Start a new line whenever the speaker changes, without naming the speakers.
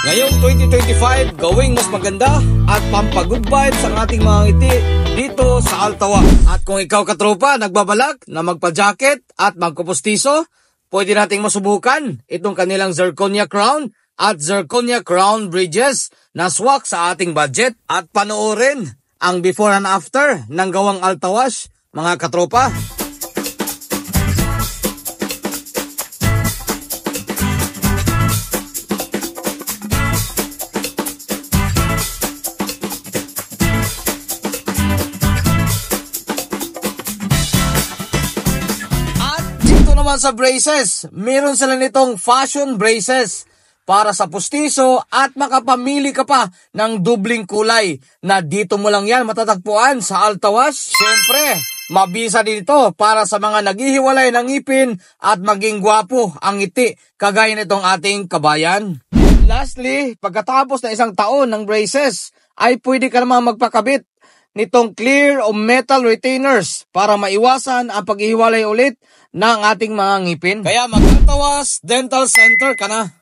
Ngayong 2025, gawing mas maganda at pampag-good vibes ang ating mga ngiti dito sa Altawa. At kung ikaw katropa, nagbabalak na magpa-jacket at magkupustiso, pwede nating masubukan itong kanilang Zirconia Crown at Zirconia Crown Bridges na swak sa ating budget. At panoorin ang before and after ng gawang Altawash, mga katropa. Naman sa braces, meron sila nitong fashion braces para sa pustiso at makapamili ka pa ng dubling kulay na dito mo lang yan matatagpuan sa Altawash. Siyempre, mabisa dito para sa mga naghihiwalay ng ngipin at maging gwapo ang ngiti kagaya nitong ating kabayan. Lastly, pagkatapos na isang taon ng braces ay pwede ka naman magpakabit nitong clear o metal retainers para maiwasan ang paghihiwalay ulit ng ating mga ngipin. Kaya mag-Altawash Dental Center ka na.